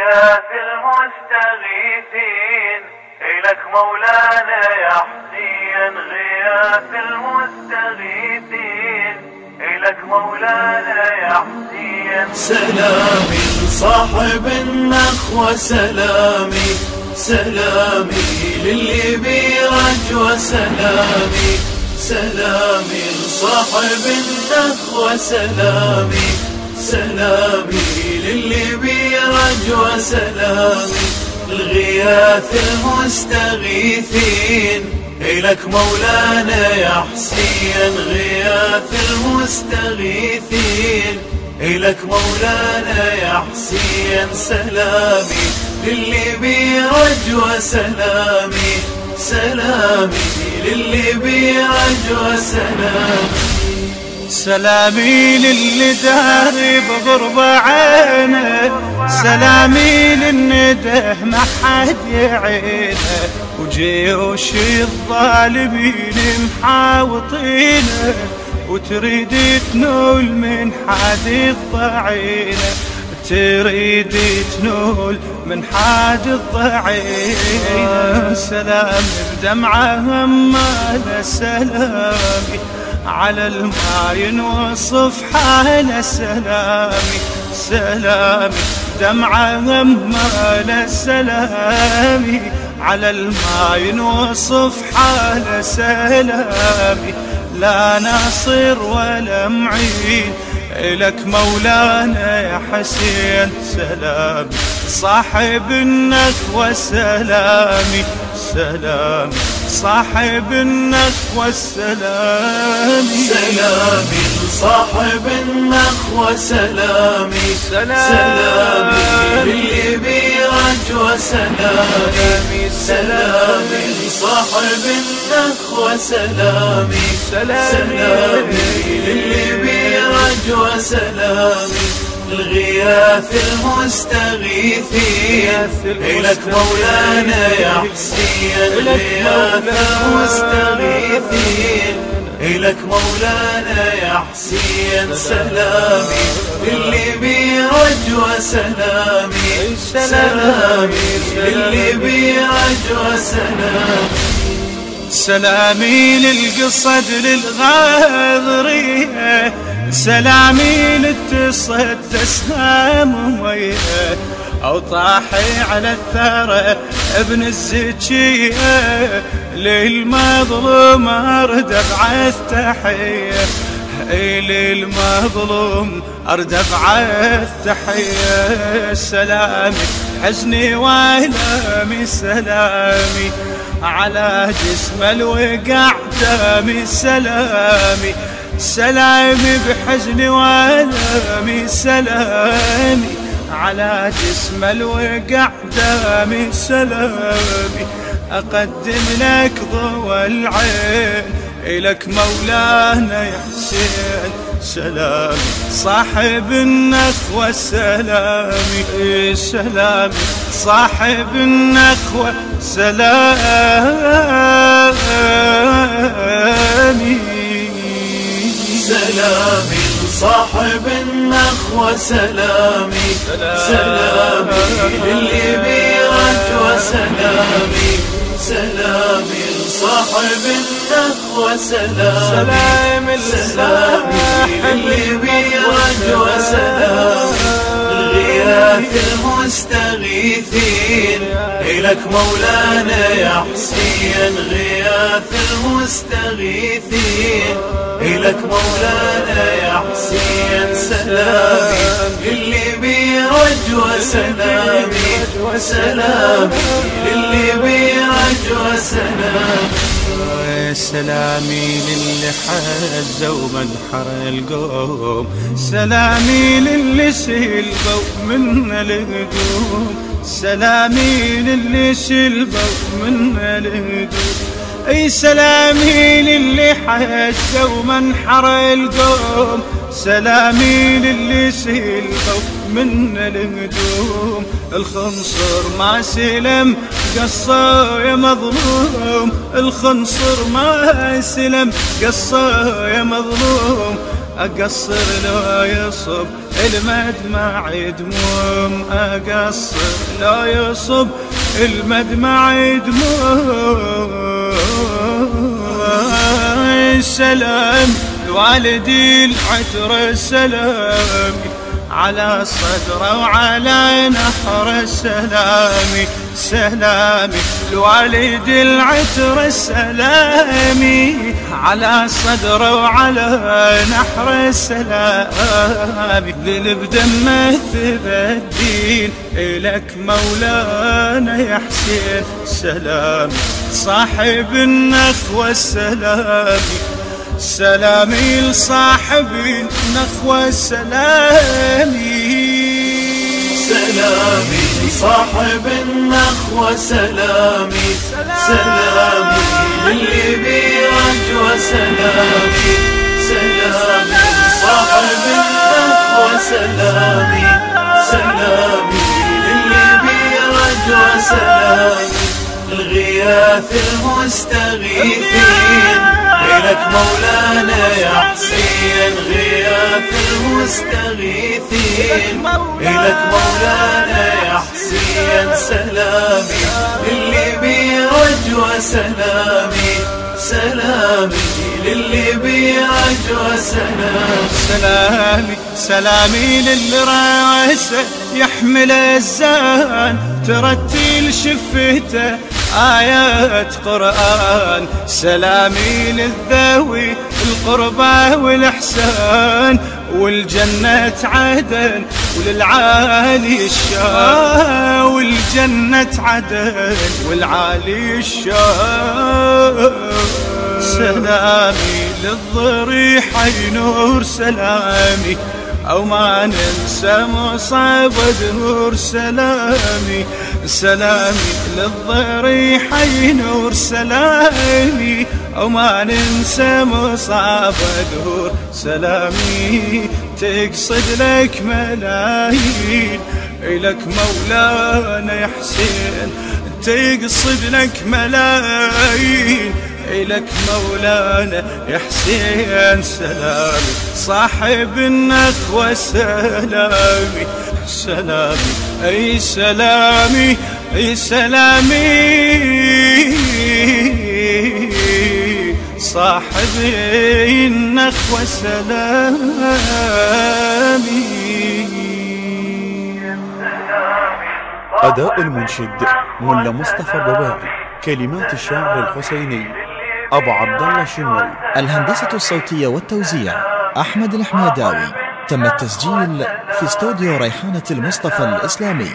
غياث المستغيثين إلك مولانا يا حسين، غياث المستغيثين إلك مولانا يا حسين. سلامي لصاحب النخوة، سلامي سلامي للي برجوة، سلامي سلامي لصاحب النخوة، سلامي سلامي للي برجوة، سلامي الغياث المستغيثين إلك مولانا يا حسين، غياث المستغيثين إلك مولانا يا حسين. سلامي للي برجوة، سلامي سلامي للي برجوة، سلامي سلامي للي داري بغربة عينه، سلامي للنده ما حد يعينه، وجيوش الظالمين محاوطينه، وتريد تنول من حد الضعينه، تريد تنول من حد الضعينه. سلامي بدمعه هماله، سلامي على الما ينوصف حاله، سلامي سلامي دمعة هماله، سلامي على الما ينوصف حاله، سلامي لا ناصر ولا معين إلك مولانا يا حسين. سلامي صاحب النخوة، سلامي سلامي صاحب النخوة، سلامي سلامي لصاحب النخوة، سلامي سلامي للي برجوة، سلامي سلامي لصاحب النخوة، سلامي سلامي للي برجوة، سلامي الغياث المستغيثين إلك مولانا يا حسين، الغياث المستغيثين إلك مولانا يا حسين. سلامي للي برجوة، سلامي سلامي للي برجوة، سلامي سلامي للقصد للغاضرية، سلامي للتصد سهام ويه، أو طاحي على الثرى ابن الزكية، للمظلوم أرد أبعث تحية، للمظلوم أرد أبعث تحية. سلامي حزني وألامي، سلامي على جسم الوقع دامي، سلامي سلامي بحزني وألامي، سلامي على جسم الوقع دامي، سلامي أقدم لك ضوى العين إلك مولانا يا حسين. سلامي صاحب النخوة، سلامي سلامي صاحب النخوة، سلامي سلامي لصاحب النخوة، سلامي سلامي للي برجوة، سلامي سلامي لصاحب النخوة، سلامي سلامي للي برجوة، سلامي الغياث المستغيثين إلك مولانا يا حسين، غياث المستغيثين إلك مولانا يا حسين. سلامي للي برجوة، سلامي سلامي للي برجوة، سلامي سلامي للي حزوا منحر القوم، سلامي للي سلبوا من الهدوم، سلامي للي سلبوا من الهدوم، اي سلامي للي حزوا منحر القوم، سلامي للي سلبوا من الهدوم. الخنصر ما سلم قصه يا مظلوم، الخنصر ما سلم قصه يا مظلوم، أقصر لو يصب المدمع دموم، أقصر لو يصب المدمع دموم. سلام لوالدي العتر، سلام على صدره وعلى نحر، سلامي سلامي لوالدي العتر، سلامي على صدره وعلى نحر، سلامي للي بدمه ثبت دين إلك مولانا يا حسين، سلامي صاحب النخوة، سلامي سلامي لصاحب النخوة، سلامي سلامي لصاحب النخوة، سلامي سلامي للي برجوة، سلامي سلامي لصاحب النخوة، سلامي سلامي للي برجوة، سلامي الغياث المستغيثين إلك مولانا يا حسين، غياث المستغيثين إلك مولانا يا حسين، سلامي للي برجوة، سلامي سلامي للي برجوة، سلامي سلامي سلامي للي راسه يحمل الزان، ترتيل شفته آيات قرآن، سلامي للذوي القربى والإحسان، والجنة عدن وللعالي الشان، والجنة عدن والعالي الشان. سلامي للضريحة نور، سلامي أو ما ننسى مصاب دهور، سلامي سلامي للضريحة نور، سلامي أو ما ننسى مصاب دهور، سلامي تقصد لك ملايين إلك مولانا يا حسين، تقصد لك ملايين إلك مولانا يا حسين، سلامي صاحب النخوة، سلامي سلامي أي سلامي أي سلامي صاحب النخوة، سلامي. أداء المنشد ملا مصطفى الرباعي، كلمات الشاعر الحسيني أبو عبد الله الشمري، الهندسة الصوتية والتوزيع أحمد الحميداوي. تم التسجيل في استوديو ريحانة المصطفى الإسلامي.